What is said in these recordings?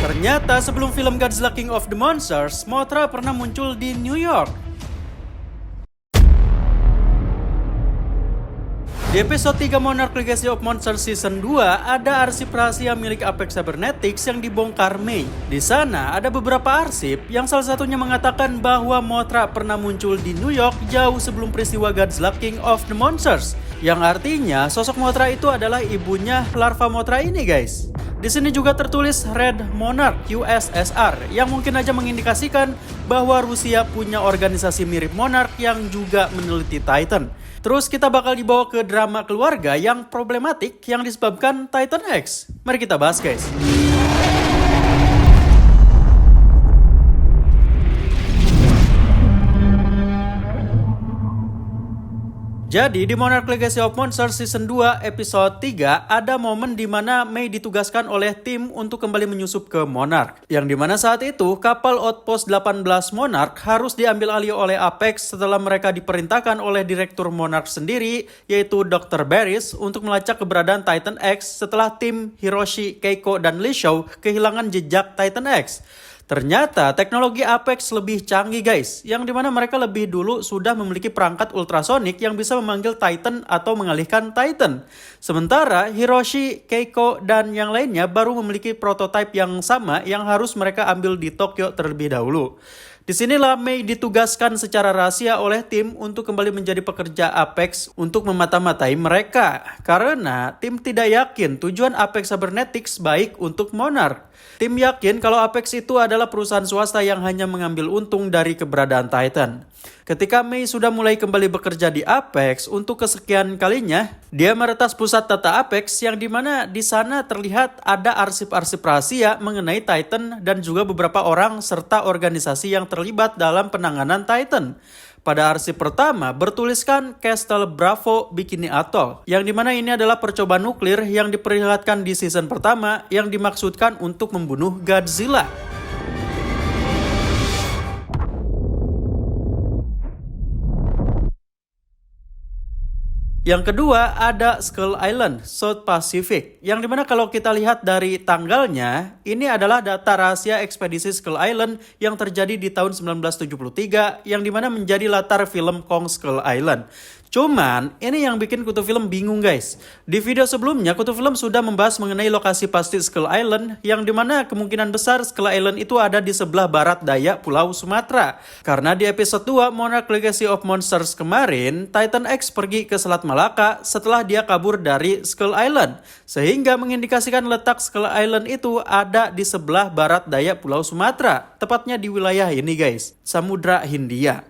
Ternyata sebelum film Godzilla King of the Monsters, Mothra pernah muncul di New York. Di episode 3 Monarch Legacy of Monsters Season 2, ada arsip rahasia milik Apex Cybernetics yang dibongkar May. Di sana ada beberapa arsip yang salah satunya mengatakan bahwa Mothra pernah muncul di New York jauh sebelum peristiwa Godzilla King of the Monsters. Yang artinya sosok Mothra itu adalah ibunya larva Mothra ini, guys. Di sini juga tertulis Red Monarch USSR yang mungkin aja mengindikasikan bahwa Rusia punya organisasi mirip Monarch yang juga meneliti Titan. Terus kita bakal dibawa ke drama keluarga yang problematik yang disebabkan Titan X. Mari kita bahas, guys. Jadi di Monarch Legacy of Monsters Season 2 episode 3 ada momen di mana May ditugaskan oleh tim untuk kembali menyusup ke Monarch. Yang dimana saat itu kapal Outpost 18 Monarch harus diambil alih oleh Apex setelah mereka diperintahkan oleh Direktur Monarch sendiri yaitu Dr. Barris untuk melacak keberadaan Titan X setelah tim Hiroshi, Keiko, dan Lee Shaw kehilangan jejak Titan X. Ternyata teknologi Apex lebih canggih, guys, yang dimana mereka lebih dulu sudah memiliki perangkat ultrasonik yang bisa memanggil Titan atau mengalihkan Titan. Sementara Hiroshi, Keiko, dan yang lainnya baru memiliki prototipe yang sama yang harus mereka ambil di Tokyo terlebih dahulu. Disinilah May ditugaskan secara rahasia oleh tim untuk kembali menjadi pekerja Apex untuk memata-matai mereka. Karena tim tidak yakin tujuan Apex Cybernetics baik untuk Monarch. Tim yakin kalau Apex itu adalah perusahaan swasta yang hanya mengambil untung dari keberadaan Titan. Ketika May sudah mulai kembali bekerja di Apex untuk kesekian kalinya, dia meretas pusat data Apex yang dimana di sana terlihat ada arsip-arsip rahasia mengenai Titan dan juga beberapa orang serta organisasi yang terlibat dalam penanganan Titan. Pada arsip pertama bertuliskan Castle Bravo Bikini Atoll, yang dimana ini adalah percobaan nuklir yang diperlihatkan di season pertama yang dimaksudkan untuk membunuh Godzilla. Yang kedua ada Skull Island, South Pacific. Yang dimana kalau kita lihat dari tanggalnya, ini adalah data rahasia ekspedisi Skull Island yang terjadi di tahun 1973, yang dimana menjadi latar film Kong Skull Island. Cuman, ini yang bikin Kutu Film bingung, guys. Di video sebelumnya, Kutu Film sudah membahas mengenai lokasi pasti Skull Island, yang dimana kemungkinan besar Skull Island itu ada di sebelah barat daya Pulau Sumatera. Karena di episode 2 Monarch Legacy of Monsters kemarin, Titan X pergi ke Selat Malaka setelah dia kabur dari Skull Island. Sehingga mengindikasikan letak Skull Island itu ada di sebelah barat daya Pulau Sumatera. Tepatnya di wilayah ini, guys, Samudra Hindia.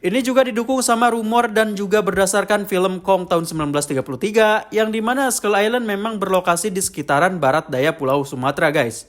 Ini juga didukung sama rumor dan juga berdasarkan film Kong tahun 1933 yang dimana Skull Island memang berlokasi di sekitaran barat daya Pulau Sumatera, guys.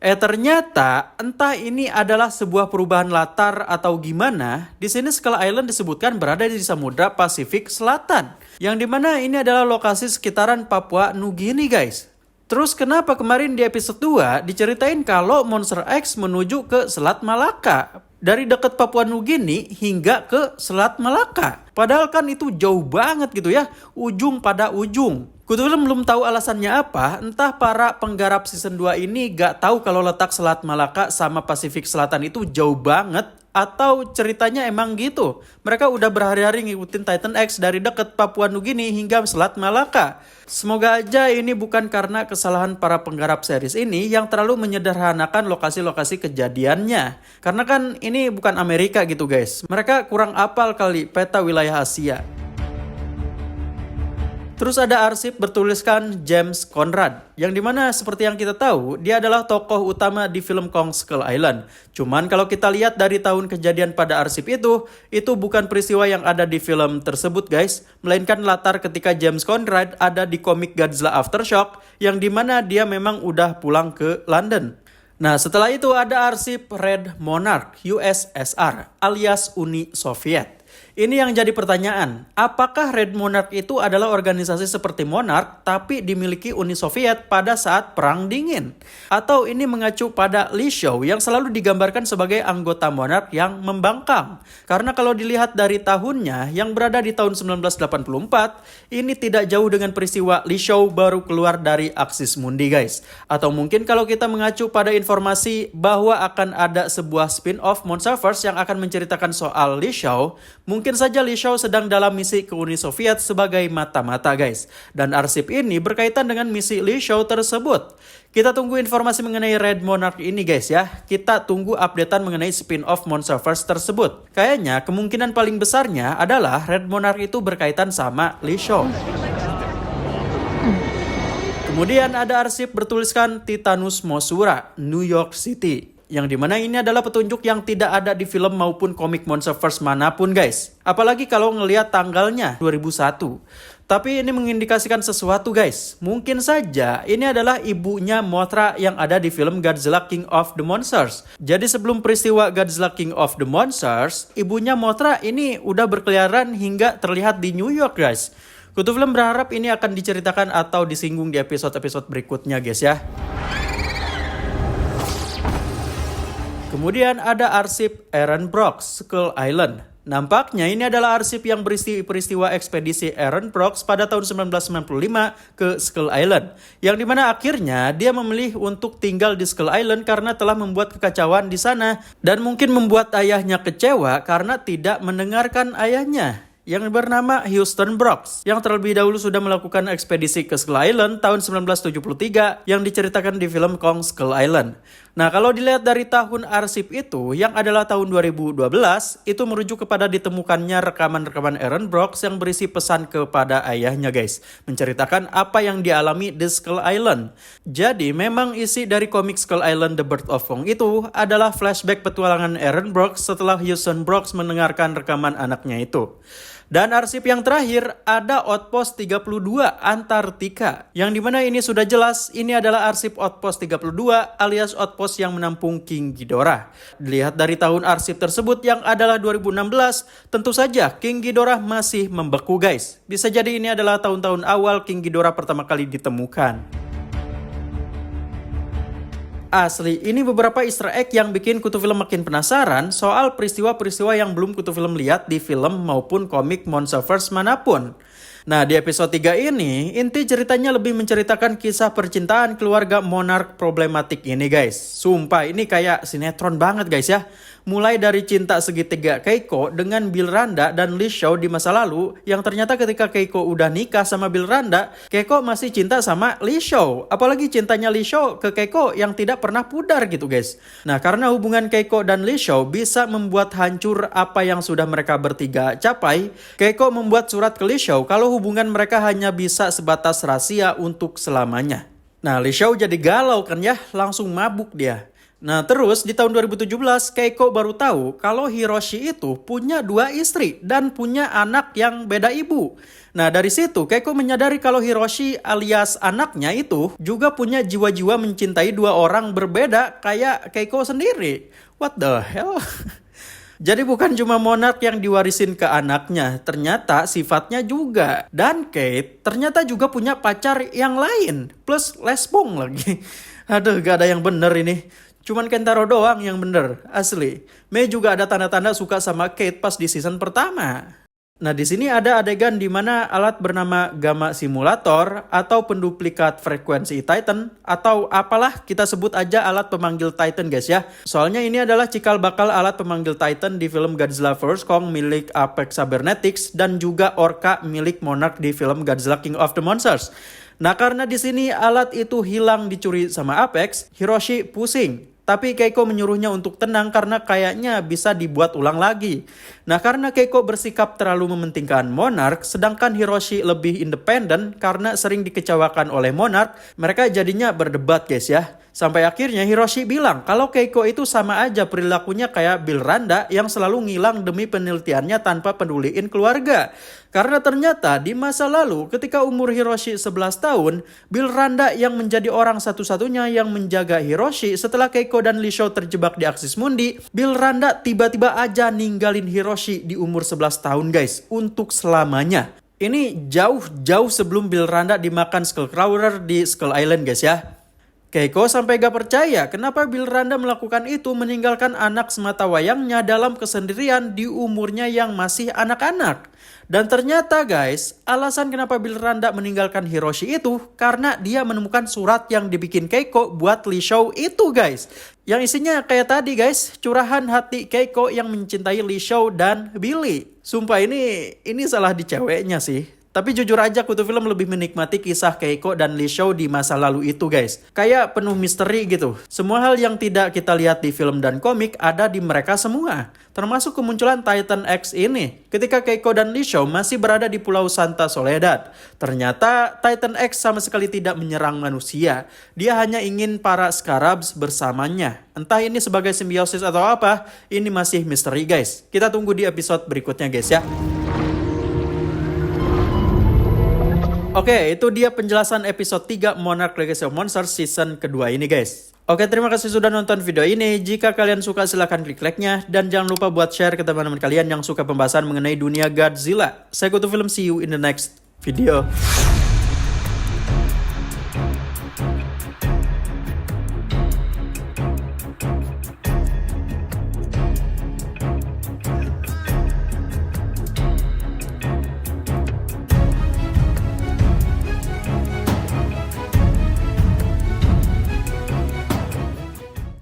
Ternyata entah ini adalah sebuah perubahan latar atau gimana, di sini Skull Island disebutkan berada di Samudra Pasifik Selatan, yang dimana ini adalah lokasi sekitaran Papua Nugini, guys. Terus kenapa kemarin di episode 2 diceritain kalau Monster X menuju ke Selat Malaka? Dari dekat Papua Nugini hingga ke Selat Malaka. Padahal kan itu jauh banget gitu ya, ujung pada ujung. Kutu Film belum tahu alasannya apa, entah para penggarap season 2 ini gak tahu kalau letak Selat Malaka sama Pasifik Selatan itu jauh banget, atau ceritanya emang gitu. Mereka udah berhari-hari ngikutin Titan X dari dekat Papua Nugini hingga Selat Malaka. Semoga aja ini bukan karena kesalahan para penggarap series ini yang terlalu menyederhanakan lokasi-lokasi kejadiannya. Karena kan ini bukan Amerika gitu, guys. Mereka kurang apal kali peta wilayah Asia. Terus ada arsip bertuliskan James Conrad, yang dimana seperti yang kita tahu, dia adalah tokoh utama di film Kong Skull Island. Cuman kalau kita lihat dari tahun kejadian pada arsip itu bukan peristiwa yang ada di film tersebut, guys. Melainkan latar ketika James Conrad ada di komik Godzilla Aftershock, yang dimana dia memang udah pulang ke London. Nah, setelah itu ada arsip Red Monarch USSR alias Uni Soviet. Ini yang jadi pertanyaan, apakah Red Monarch itu adalah organisasi seperti Monarch tapi dimiliki Uni Soviet pada saat Perang Dingin? Atau ini mengacu pada Li Shou yang selalu digambarkan sebagai anggota Monarch yang membangkang? Karena kalau dilihat dari tahunnya yang berada di tahun 1984, ini tidak jauh dengan peristiwa Li Shou baru keluar dari Axis Mundi guys. Atau mungkin kalau kita mengacu pada informasi bahwa akan ada sebuah spin-off Monsterverse yang akan menceritakan soal Li Shou, mungkin saja Li Shou sedang dalam misi ke Uni Soviet sebagai mata-mata guys. Dan arsip ini berkaitan dengan misi Li Shou tersebut. Kita tunggu informasi mengenai Red Monarch ini guys ya. Kita tunggu updatean mengenai spin-off Monsterverse tersebut. Kayaknya kemungkinan paling besarnya adalah Red Monarch itu berkaitan sama Li Shou. Kemudian ada arsip bertuliskan Titanus Mosura, New York City. Yang dimana ini adalah petunjuk yang tidak ada di film maupun komik Monsterverse manapun guys. Apalagi kalau ngelihat tanggalnya 2001. Tapi ini mengindikasikan sesuatu guys. Mungkin saja ini adalah ibunya Mothra yang ada di film Godzilla King of the Monsters. Jadi sebelum peristiwa Godzilla King of the Monsters, ibunya Mothra ini udah berkeliaran hingga terlihat di New York guys. Kutu Film berharap ini akan diceritakan atau disinggung di episode-episode berikutnya guys ya. Kemudian ada arsip Aaron Brooks, Skull Island. Nampaknya ini adalah arsip yang berisi peristiwa ekspedisi Aaron Brooks pada tahun 1995 ke Skull Island. Yang dimana akhirnya dia memilih untuk tinggal di Skull Island karena telah membuat kekacauan di sana. Dan mungkin membuat ayahnya kecewa karena tidak mendengarkan ayahnya, yang bernama Houston Brooks, yang terlebih dahulu sudah melakukan ekspedisi ke Skull Island tahun 1973 yang diceritakan di film Kong Skull Island. Nah, kalau dilihat dari tahun arsip itu, yang adalah tahun 2012, itu merujuk kepada ditemukannya rekaman-rekaman Aaron Brooks yang berisi pesan kepada ayahnya guys, menceritakan apa yang dialami di Skull Island. Jadi, memang isi dari komik Skull Island The Birth of Kong itu adalah flashback petualangan Aaron Brooks setelah Houston Brooks mendengarkan rekaman anaknya itu. Dan arsip yang terakhir ada Outpost 32 Antartika. Yang dimana ini sudah jelas ini adalah arsip Outpost 32 alias Outpost yang menampung King Ghidorah. Dilihat dari tahun arsip tersebut yang adalah 2016, tentu saja King Ghidorah masih membeku guys. Bisa jadi ini adalah tahun-tahun awal King Ghidorah pertama kali ditemukan. Asli, ini beberapa easter egg yang bikin Kutu Film makin penasaran soal peristiwa-peristiwa yang belum Kutu Film lihat di film maupun komik Monsterverse manapun. Nah, di episode 3 ini, inti ceritanya lebih menceritakan kisah percintaan keluarga Monarch problematik ini guys. Sumpah, ini kayak sinetron banget guys ya. Mulai dari cinta segitiga Keiko dengan Bill Randa dan Li Shou di masa lalu, yang ternyata ketika Keiko udah nikah sama Bill Randa, Keiko masih cinta sama Li Shou. Apalagi cintanya Li Shou ke Keiko yang tidak pernah pudar gitu guys. Nah, karena hubungan Keiko dan Li Shou bisa membuat hancur apa yang sudah mereka bertiga capai, Keiko membuat surat ke Li Shou kalau hubungan mereka hanya bisa sebatas rahasia untuk selamanya. Nah, Li Shou jadi galau kan ya, langsung mabuk dia. Nah, terus di tahun 2017 Keiko baru tahu kalau Hiroshi itu punya 2 istri dan punya anak yang beda ibu. Nah, dari situ Keiko menyadari kalau Hiroshi alias anaknya itu juga punya jiwa-jiwa mencintai 2 orang berbeda kayak Keiko sendiri. What the hell? Jadi bukan cuma Monarch yang diwarisin ke anaknya, ternyata sifatnya juga. Dan Kate ternyata juga punya pacar yang lain, plus lesbong lagi. Aduh, gak ada yang bener ini. Cuman Kentaro doang yang bener, asli. Mei juga ada tanda-tanda suka sama Kate pas di season pertama. Nah, di sini ada adegan di mana alat bernama Gamma Simulator atau penduplikat frekuensi Titan atau apalah kita sebut aja alat pemanggil Titan guys ya. Soalnya ini adalah cikal bakal alat pemanggil Titan di film Godzilla vs Kong milik Apex Cybernetics dan juga Orca milik Monarch di film Godzilla King of the Monsters. Nah, karena di sini alat itu hilang dicuri sama Apex, Hiroshi pusing. Tapi Keiko menyuruhnya untuk tenang karena kayaknya bisa dibuat ulang lagi. Nah, karena Keiko bersikap terlalu mementingkan Monarch, sedangkan Hiroshi lebih independen karena sering dikecewakan oleh Monarch, mereka jadinya berdebat guys ya. Sampai akhirnya Hiroshi bilang kalau Keiko itu sama aja perilakunya kayak Bill Randa yang selalu ngilang demi penelitiannya tanpa peduliin keluarga. Karena ternyata di masa lalu ketika umur Hiroshi 11 tahun, Bill Randa yang menjadi orang satu-satunya yang menjaga Hiroshi setelah Keiko dan Lee Shou terjebak di Axis Mundi, Bill Randa tiba-tiba aja ninggalin Hiroshi di umur 11 tahun guys, untuk selamanya. Ini jauh-jauh sebelum Bill Randa dimakan Skullcrawler di Skull Island guys ya. Keiko sampai gak percaya kenapa Bill Randa melakukan itu meninggalkan anak semata wayangnya dalam kesendirian di umurnya yang masih anak-anak. Dan ternyata guys, alasan kenapa Bill Randa meninggalkan Hiroshi itu karena dia menemukan surat yang dibikin Keiko buat Lee Shou itu guys. Yang isinya kayak tadi guys, curahan hati Keiko yang mencintai Lee Shou dan Billy. Sumpah ini salah di ceweknya sih. Tapi jujur aja Kutu Film lebih menikmati kisah Keiko dan Lee Shou di masa lalu itu guys. Kayak penuh misteri gitu. Semua hal yang tidak kita lihat di film dan komik ada di mereka semua. Termasuk kemunculan Titan X ini. Ketika Keiko dan Lee Shou masih berada di Pulau Santa Soledad. Ternyata Titan X sama sekali tidak menyerang manusia. Dia hanya ingin para Scarabs bersamanya. Entah ini sebagai simbiosis atau apa, ini masih misteri guys. Kita tunggu di episode berikutnya guys ya. Oke, itu dia penjelasan episode 3 Monarch Legacy of Monsters season kedua ini guys. Oke, terima kasih sudah nonton video ini. Jika kalian suka silahkan klik like-nya. Dan jangan lupa buat share ke teman-teman kalian yang suka pembahasan mengenai dunia Godzilla. Saya Kutu Film, see you in the next video.